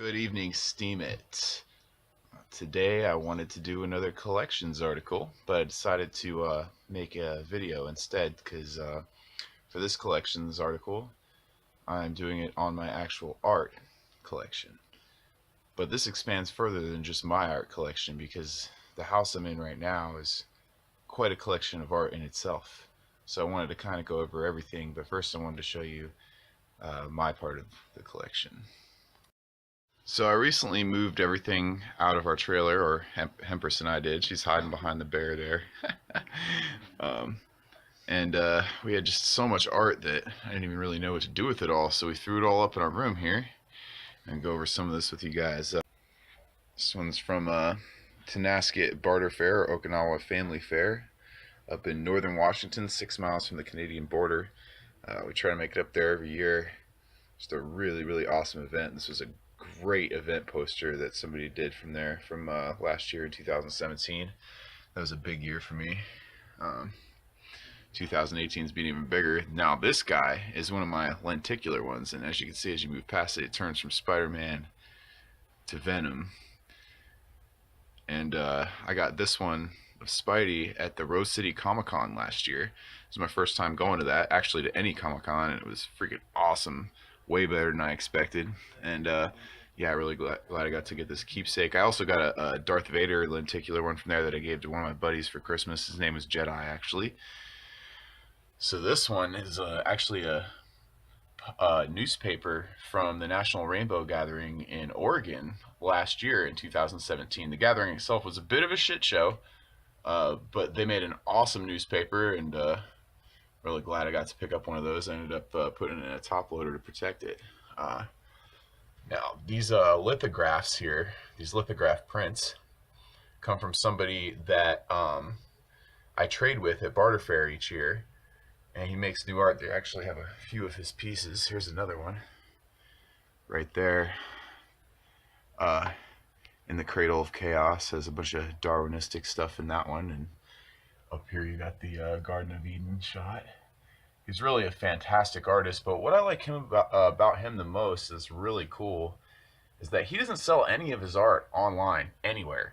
Good evening, Steam It. Today I wanted to do another collections article, but I decided to make a video instead because for this collections article I'm doing it on my actual art collection. But this expands further than just my art collection because the house I'm in right now is quite a collection of art in itself. So I wanted to kind of go over everything, but first I wanted to show you my part of the collection. So I recently moved everything out of our trailer, or Hempress and I did. She's hiding behind the bear there. um, and we had just so much art that I didn't even really know what to do with it all. So we threw it all up in our room here and go over some of this with you guys. This one's from Tenasket Barter Fair, or Okinawa Family Fair, up in northern Washington, 6 miles from the Canadian border. We try to make it up there every year. Just a really, really awesome event. This was a great event poster that somebody did from there from last year in 2017. That was a big year for me. 2018's been even bigger. Now this guy is one of my lenticular ones, and as you can see, as you move past it, it turns from Spider-Man to Venom. And I got this one of Spidey at the Rose City Comic-Con last year. It was my first time going to that, actually to any Comic-Con, and it was freaking awesome. Way better than I expected. And yeah, really glad I got to get this keepsake. I also got a Darth Vader lenticular one from there that I gave to one of my buddies for Christmas. His name was Jedi, actually. So this one is actually a newspaper from the National Rainbow Gathering in Oregon last year in 2017. The gathering itself was a bit of a shit show, but they made an awesome newspaper, and really glad I got to pick up one of those. I ended up putting it in a top loader to protect it. Now, these lithographs here, these lithograph prints, come from somebody that I trade with at Barter Fair each year, and he makes new art. They actually have a few of his pieces. Here's another one right there. In the Cradle of Chaos, has a bunch of Darwinistic stuff in that one, and up here you got the Garden of Eden shot. He's really a fantastic artist, but what I like him about him the most is really cool is that he doesn't sell any of his art online anywhere.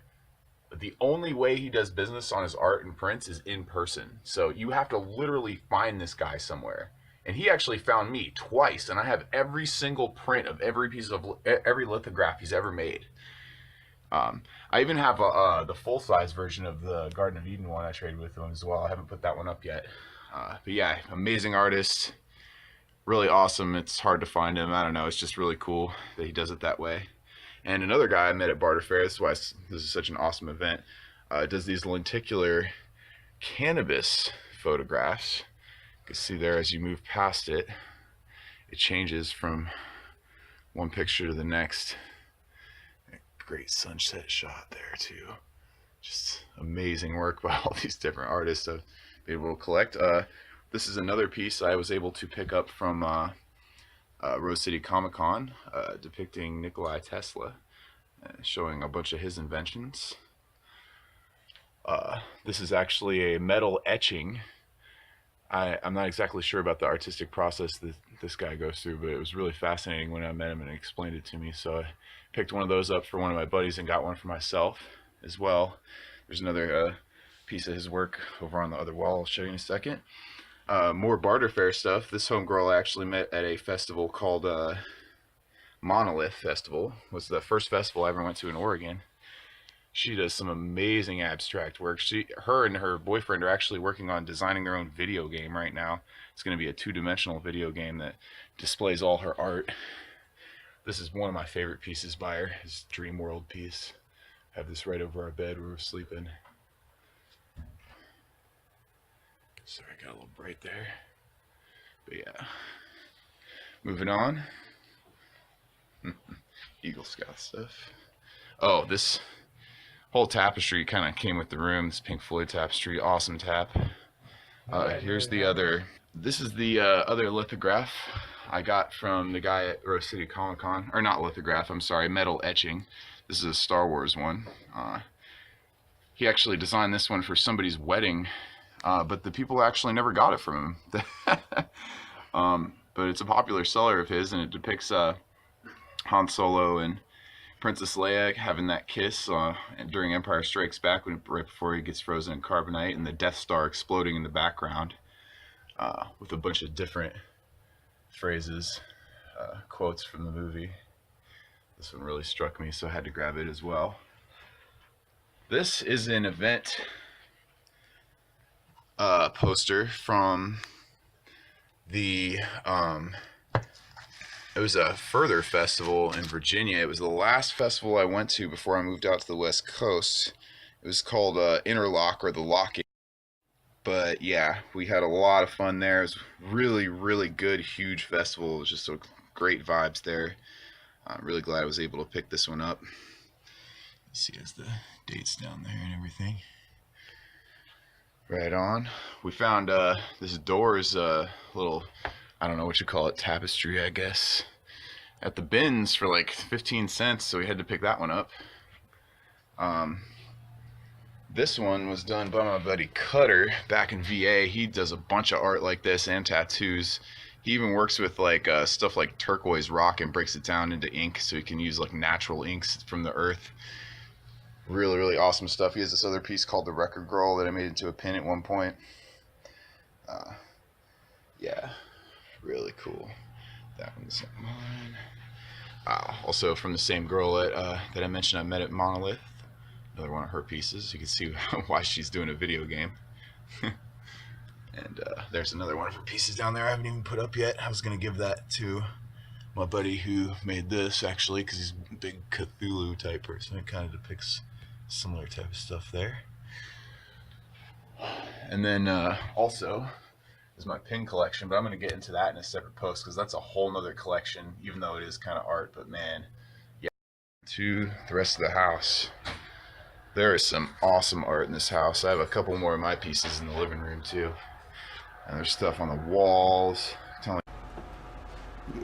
The only way he does business on his art and prints is in person. So you have to literally find this guy somewhere. And he actually found me twice, and I have every single print of every piece of every lithograph he's ever made. I even have the full-size version of the Garden of Eden one I traded with him as well. I haven't put that one up yet. But yeah, amazing artist, really awesome. It's hard to find him. I don't know. It's just really cool that he does it that way. And another guy I met at Barter Fair, this is why this is such an awesome event, does these lenticular cannabis photographs. You can see there as you move past it, it changes from one picture to the next. Great sunset shot there too. Just amazing work by all these different artists I've been able to collect. This is another piece I was able to pick up from Rose City Comic Con, depicting Nikola Tesla, showing a bunch of his inventions. This is actually a metal etching. I'm not exactly sure about the artistic process that this guy goes through, but it was really fascinating when I met him and he explained it to me. So I picked one of those up for one of my buddies and got one for myself as well. There's another piece of his work over on the other wall. I'll show you in a second. More Barter Fair stuff. This homegirl I actually met at a festival called Monolith Festival. It was the first festival I ever went to in Oregon. She does some amazing abstract work. Her and her boyfriend are actually working on designing their own video game right now. It's going to be a two-dimensional video game that displays all her art. This is one of my favorite pieces by her, his Dream World piece. I have this right over our bed where we're sleeping. Sorry, got a little bright there. But yeah. Moving on. Eagle Scout stuff. Oh, this whole tapestry kind of came with the room. This Pink Floyd tapestry, awesome tap. Here's the other. This is the other lithograph I got from the guy at Rose City Comic Con, or not lithograph, I'm sorry, metal etching. This is a Star Wars one. He actually designed this one for somebody's wedding, but the people actually never got it from him. But it's a popular seller of his, and it depicts Han Solo and Princess Leia having that kiss during Empire Strikes Back, right before he gets frozen in carbonite, and the Death Star exploding in the background, with a bunch of different phrases, quotes from the movie. This one really struck me, so I had to grab it as well. This is an event poster from the it was a further festival in Virginia. It was the last festival I went to before I moved out to the West Coast. It was called Interlock, or the Locking. But yeah, we had a lot of fun there. It was really, really good, huge festival. It was just so great vibes there. I'm really glad I was able to pick this one up. You see, there's the dates down there and everything. Right on. We found this door's little, I don't know what you call it, tapestry, I guess, at the bins for like 15 cents, so we had to pick that one up. This one was done by my buddy Cutter back in VA. He does a bunch of art like this and tattoos. He even works with like stuff like turquoise rock and breaks it down into ink, so he can use like natural inks from the earth. Really, really awesome stuff. He has this other piece called the Record Girl that I made into a pin at one point. Yeah, really cool. That one's not mine. Also from the same girl that I mentioned I met at Monolith. Another one of her pieces. You can see why she's doing a video game. And there's another one of her pieces down there I haven't even put up yet. I was going to give that to my buddy who made this, actually, because he's a big Cthulhu type person. It kind of depicts similar type of stuff there. And then also is my pin collection, but I'm going to get into that in a separate post because that's a whole nother collection, even though it is kind of art. But man, yeah. To the rest of the house, there is some awesome art in this house. I have a couple more of my pieces in the living room too, and there's stuff on the walls.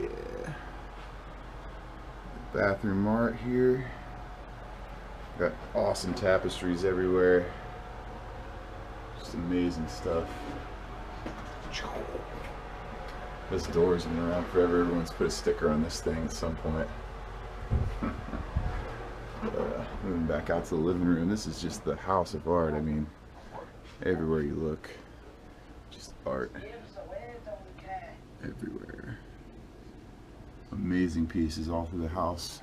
Yeah, bathroom art here. Got awesome tapestries everywhere. Just amazing stuff. This door's been around forever. Everyone's put a sticker on this thing at some point. Moving back out to the living room. This is just the house of art. I mean, everywhere you look, just art everywhere. Amazing pieces all through the house,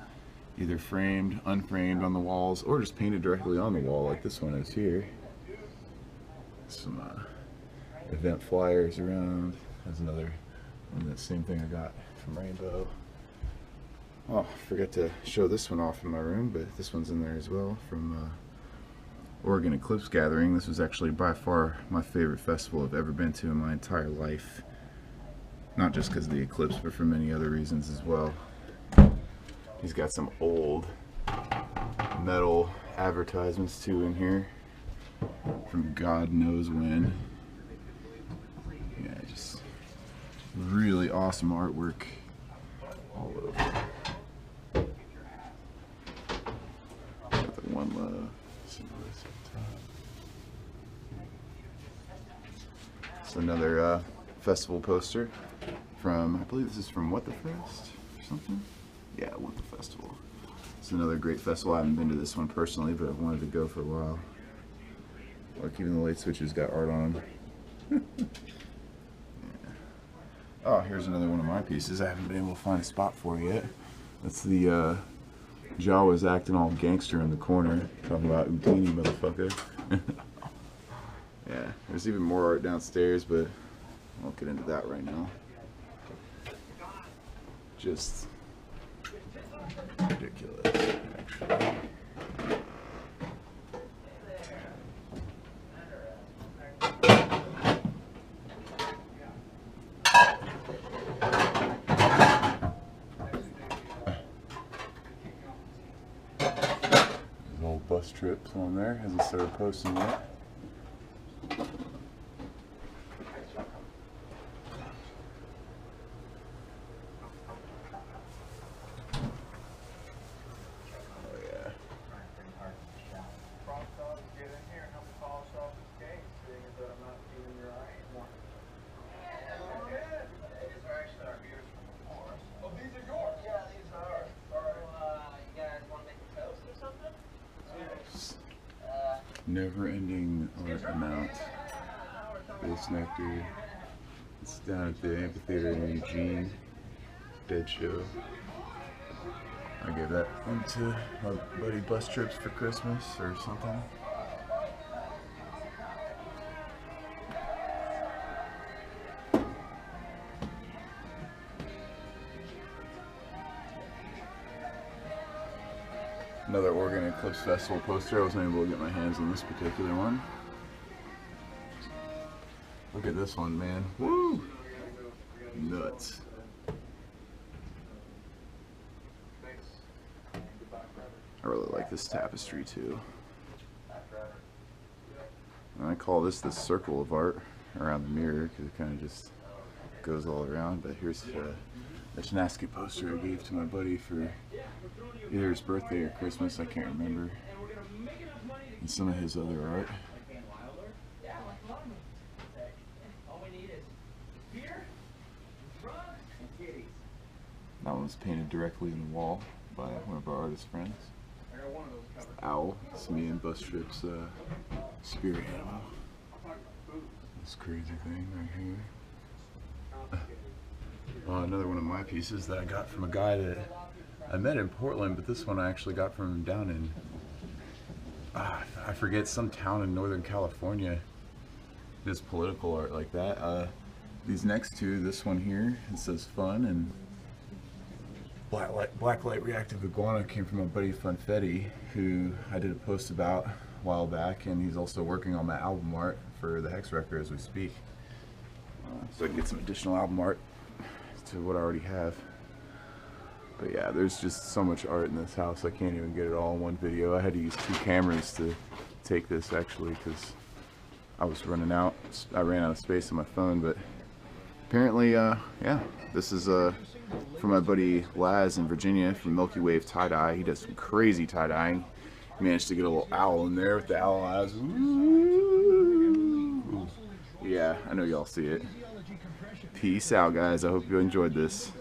either framed, unframed on the walls, or just painted directly on the wall like this one is here. Some event flyers around. There's another one, that same thing I got from Rainbow. Oh, I forgot to show this one off in my room, but this one's in there as well, from Oregon Eclipse Gathering. This was actually by far my favorite festival I've ever been to in my entire life. Not just because of the eclipse, but for many other reasons as well. He's got some old metal advertisements too in here from God knows when. Yeah, just really awesome artwork all over. Got the One Love. It's another festival poster from, I believe this is from What the Fest or something? Yeah, What the Festival. It's another great festival. I haven't been to this one personally, but I've wanted to go for a while. Like, even the light switches got art on them. Yeah. Oh, here's another one of my pieces I haven't been able to find a spot for yet. That's the Jawas acting all gangster in the corner, talking about Houdini, motherfucker. Yeah, there's even more art downstairs, but I won't get into that right now. Just ridiculous, actually. There's old bus trips on there, hasn't started posting yet. never-ending art amount. This nectar. It's down at the amphitheater in Eugene. Dead show. I gave that one to my buddy Bus Trips for Christmas or something. Another Oregon Eclipse Festival poster. I wasn't able to get my hands on this particular one. Look at this one, man. Woo! Nuts. I really like this tapestry too. And I call this the circle of art around the mirror because it kind of just goes all around. But here's a Chinaski poster I gave to my buddy for either his birthday or Christmas, I can't remember. And some of his other art. That one was painted directly in the wall by one of our artist friends. Owl. It's me and Bus Trip's spirit animal. This crazy thing right here. Another one of my pieces that I got from a guy that I met in Portland, but this one I actually got from down in, I forget, some town in Northern California. This political art like that. These next two, this one here, it says fun, and black light reactive iguana came from my buddy Funfetti, who I did a post about a while back, and he's also working on my album art for the Hex record as we speak. So I can get some additional album art to what I already have. But yeah, there's just so much art in this house, I can't even get it all in one video. I had to use 2 cameras to take this actually because I was running out. I ran out of space on my phone, but apparently, yeah, this is from my buddy Laz in Virginia from Milky Wave Tie-Dye. He does some crazy tie-dyeing. He managed to get a little owl in there with the owl eyes. Ooh. Yeah, I know y'all see it. Peace out, guys. I hope you enjoyed this.